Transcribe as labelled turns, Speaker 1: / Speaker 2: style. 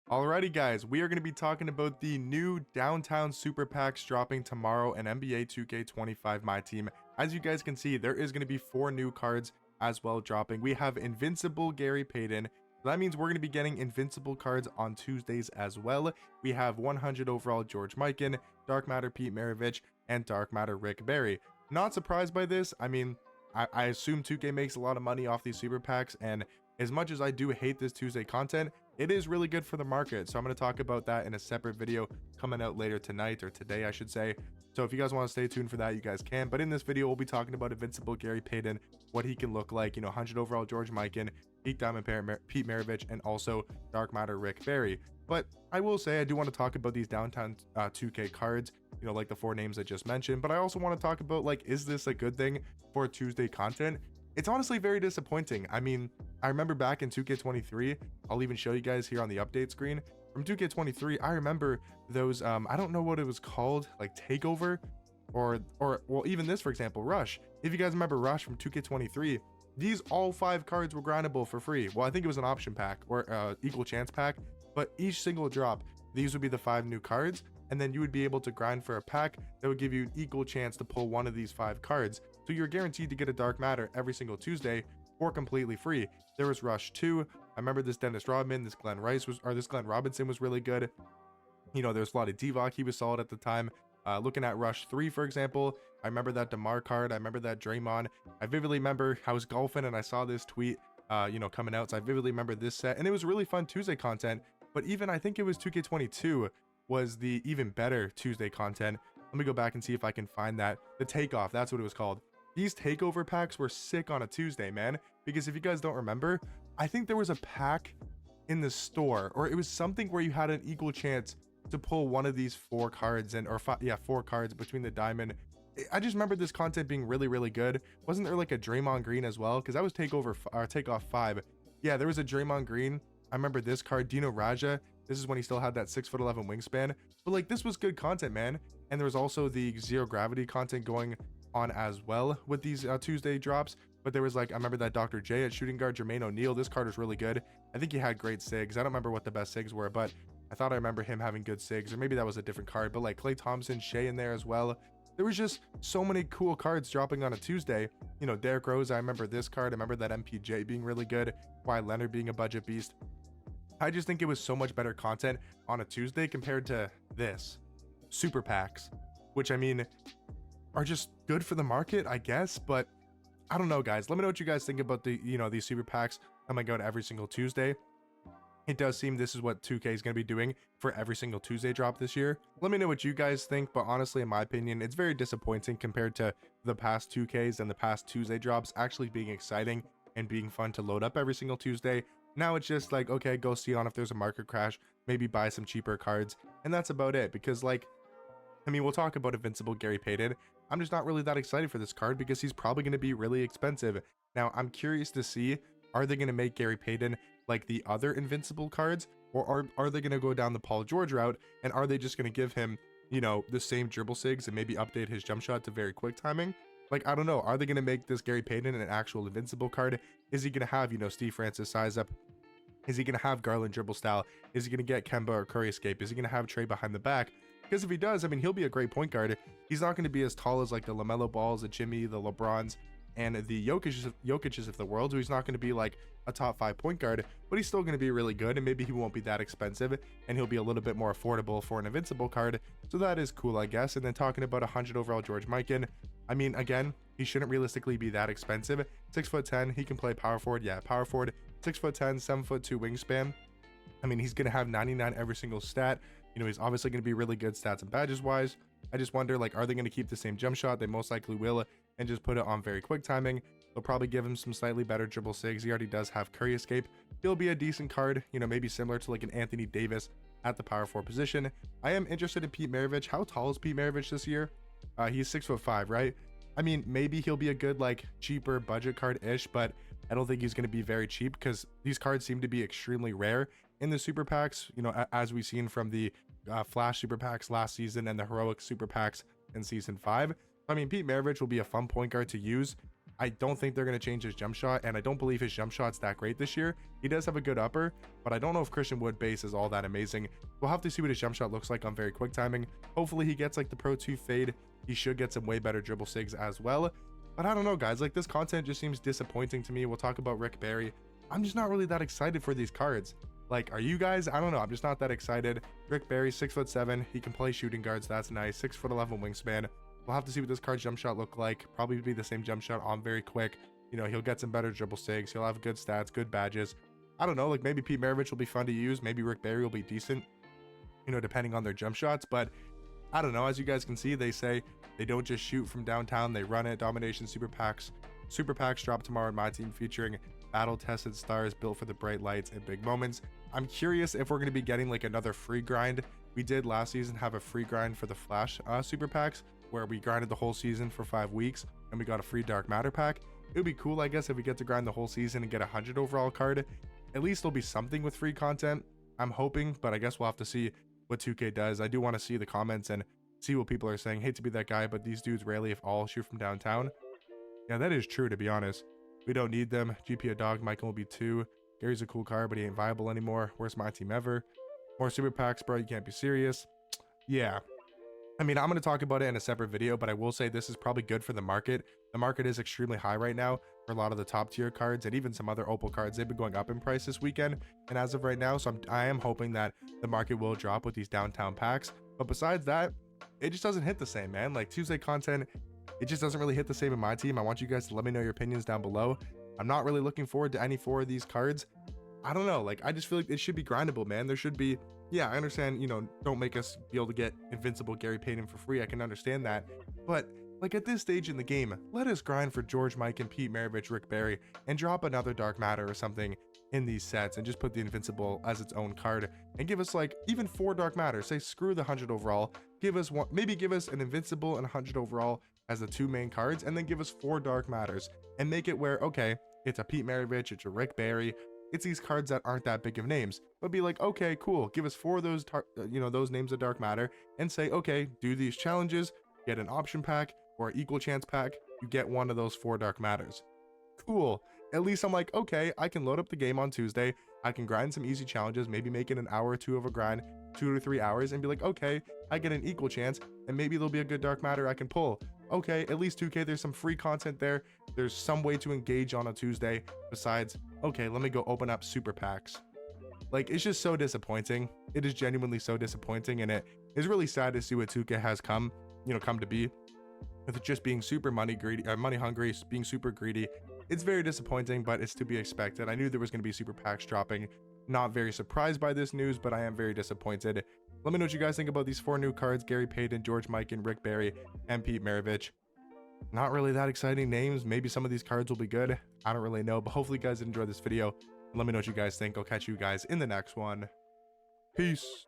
Speaker 1: Alrighty guys, we are going to be talking about the new downtown super packs dropping tomorrow in NBA 2K25 My Team. As you guys can see, there is going to be 4 new cards as well dropping. We have Invincible Gary Payton. That means we're going to be getting Invincible cards on Tuesdays as well. We have 100 overall George Mikan, Dark Matter Pete Maravich, and Dark Matter Rick Barry. Not surprised by this. I mean, I assume 2K makes a lot of money off these super packs, and as much as I do hate this Tuesday content, it is really good for the market. So I'm going to talk about that in a separate video coming out later tonight, or today I should say. So if you guys want to stay tuned for that, you guys can. But in this video, we'll be talking about Invincible Gary Payton, what he can look like, 100 overall George Mikan, Peak Diamond Pete Maravich, and also Dark Matter Rick Barry. But I will say I do want to talk about these downtown 2K cards, like the 4 names I just mentioned. But I also want to talk about, is this a good thing for Tuesday content? It's honestly very disappointing. I mean, I remember back in 2K23, I'll even show you guys here on the update screen. From 2K23, I remember those, I don't know what it was called, like Takeover, or well, even this, for example, Rush. If you guys remember Rush from 2K23, these all 5 cards were grindable for free. Well, I think it was an option pack or equal chance pack, but each single drop, these would be the 5 new cards, and then you would be able to grind for a pack that would give you an equal chance to pull one of these 5 cards. So you're guaranteed to get a Dark Matter every single Tuesday for completely free. There was Rush 2. I remember this Dennis Rodman, this Glenn Robinson was really good. There's a lot of Divock, he was solid at the time. Looking at Rush 3, for example, I remember that DeMar card, I remember that Draymond. I vividly remember I was golfing and I saw this tweet, coming out, so I vividly remember this set, and it was really fun Tuesday content. But even, I think it was 2K22 was the even better Tuesday content. Let me go back and see if I can find that. The Takeoff, that's what it was called. These takeover packs were sick on a Tuesday, man, because if you guys don't remember, I think there was a pack in the store, or it was something where you had an equal chance to pull one of these 4 cards, and 4 cards between the diamond. I just remember this content being really, really good. Wasn't there like a Draymond Green as well? Because that was Takeoff 5. Yeah, there was a Draymond Green. I remember this card, Dino Raja. This is when he still had that 6'11" wingspan. But this was good content, man. And there was also the Zero Gravity content going on as well with these Tuesday drops. But there was I remember that Dr. J at shooting guard, Jermaine O'Neal. This card was really good. I think he had great SIGs. I don't remember what the best SIGs were, but I thought I remember him having good SIGs, or maybe that was a different card. But Klay Thompson, Shea in there as well. There was just so many cool cards dropping on a Tuesday. Derrick Rose, I remember this card. I remember that MPJ being really good. Kawhi Leonard being a budget beast. I just think it was so much better content on a Tuesday compared to this super packs, which I mean are just good for the market, I guess. But I don't know, guys. Let me know what you guys think about the these super packs coming out every single Tuesday. It does seem this is what 2K is going to be doing for every single Tuesday drop this year. Let me know what you guys think, but honestly, in my opinion, it's very disappointing compared to the past 2Ks and the past Tuesday drops actually being exciting and being fun to load up every single Tuesday. Now it's just okay, go see on if there's a market crash, maybe buy some cheaper cards, and that's about it. Because I mean, we'll talk about Invincible Gary Payton. I'm just not really that excited for this card because he's probably going to be really expensive. Now, I'm curious to see, are they going to make Gary Payton like the other Invincible cards, or are they going to go down the Paul George route, and are they just going to give him, the same dribble SIGs and maybe update his jump shot to very quick timing? I don't know. Are they going to make this Gary Payton an actual Invincible card? Is he going to have, Steve Francis size up? Is he going to have Garland dribble style? Is he going to get Kemba or Curry escape? Is he going to have Trey behind the back? Because if he does, I mean, he'll be a great point guard. He's not going to be as tall as the LaMelo Balls, the Jimmy, the LeBrons, and the Jokic's of the world. So he's not going to be a top 5 point guard, but he's still going to be really good, and maybe he won't be that expensive, and he'll be a little bit more affordable for an Invincible card. So that is cool, I guess. And then talking about 100 overall George Mikan, I mean, again, he shouldn't realistically be that expensive. 6'10", he can play power forward. Yeah, power forward, 6'10", 7'2" wingspan. I mean, he's going to have 99 every single stat. He's obviously going to be really good stats and badges wise. I just wonder, are they going to keep the same jump shot? They most likely will, and just put it on very quick timing. They'll probably give him some slightly better dribble SIGs. He already does have Curry escape. He'll be a decent card, maybe similar to an Anthony Davis at the power forward position. I am interested in Pete Maravich. How tall is Pete Maravich this year? He's 6'5", right? I mean, maybe he'll be a good cheaper budget card-ish, but I don't think he's going to be very cheap because these cards seem to be extremely rare in the super packs, as we've seen from the Flash super packs last season and the Heroic super packs in season 5. I mean, Pete Maravich will be a fun point guard to use. I don't think they're going to change his jump shot, and I don't believe his jump shot's that great this year. He does have a good upper, but I don't know if Christian Wood base is all that amazing. We'll have to see what his jump shot looks like on very quick timing. Hopefully he gets like the Pro 2 fade. He should get some way better dribble sigs as well. But I don't know, guys, like this content just seems disappointing to me. We'll talk about Rick Barry. I'm just not really that excited for these cards. Like, are you guys? I don't know. I'm just not that excited. Rick Barry, 6'7". He can play shooting guards. That's nice. 6'11" wingspan. We'll have to see what this card's jump shot look like. Probably be the same jump shot on very quick. You know, he'll get some better dribble sigs. He'll have good stats, good badges. I don't know. Like maybe Tmrw will be fun to use. Maybe Rick Barry will be decent, you know, depending on their jump shots. But I don't know. As you guys can see, they say they don't just shoot from downtown. They run it. Domination Super Packs. Super Packs drop tomorrow in my team, featuring battle-tested stars built for the bright lights and big moments. I'm curious if we're going to be getting like another free grind. We did last season have a free grind for the Flash Super Packs, where we grinded the whole season for 5 weeks and we got a free Dark Matter pack. It would be cool, I guess, if we get to grind the whole season and get a 100 overall card. At least there'll be something with free content, I'm hoping, but I guess we'll have to see what 2K does. I do want to see the comments and see what people are saying. Hate to be that guy, but these dudes rarely, if all, shoot from downtown. Yeah, that is true, to be honest. We don't need them. GP a dog. Michael will be 2. Gary's a cool card, but he ain't viable anymore. Worst my team ever. More super packs, bro. You can't be serious. Yeah. I mean, I'm going to talk about it in a separate video, but I will say this is probably good for the market. The market is extremely high right now for a lot of the top tier cards and even some other Opal cards. They've been going up in price this weekend and as of right now, so I am hoping that the market will drop with these downtown packs. But besides that, it just doesn't hit the same, man. Like Tuesday content, it just doesn't really hit the same in my team. I want you guys to let me know your opinions down below. I'm not really looking forward to any 4 of these cards. I don't know, like I just feel like it should be grindable, man. There should be, yeah, I understand, you know, don't make us be able to get Invincible Gary Payton for free. I can understand that, but like at this stage in the game, let us grind for George, Mike, and Tmrw, Rick Barry, and drop another Dark Matter or something in these sets and just put the Invincible as its own card and give us like even 4 Dark Matter. Say screw the 100 overall, give us one, maybe give us an Invincible and 100 overall as the 2 main cards, and then give us 4 Dark Matters and make it where, okay, it's a Tmrw, it's a Rick Barry, it's these cards that aren't that big of names, but be like, okay, cool, give us 4 of those you know, those names of Dark Matter, and say, okay, do these challenges, get an option pack or equal chance pack, you get one of those 4 Dark Matters. Cool. At least I'm like, okay, I can load up the game on Tuesday, I can grind some easy challenges, maybe make it an hour or 2 of a grind, 2 to 3 hours, and be like, okay, I get an equal chance, and maybe there'll be a good Dark Matter I can pull. Okay, at least 2K, there's some free content there. There's some way to engage on a Tuesday besides, okay, let me go open up super packs. Like, it's just so disappointing. It is genuinely so disappointing, and it is really sad to see what 2K has come to be with just being super money hungry, being super greedy. It's very disappointing, but it's to be expected. I knew there was going to be super packs dropping. Not very surprised by this news, but I am very disappointed. Let me know what you guys think about these 4 new cards: Gary Payton, George Mike, and Rick Barry, and Tmrw. Not really that exciting names. Maybe some of these cards will be good. I don't really know, but hopefully you guys did enjoy this video. Let me know what you guys think. I'll catch you guys in the next one. Peace.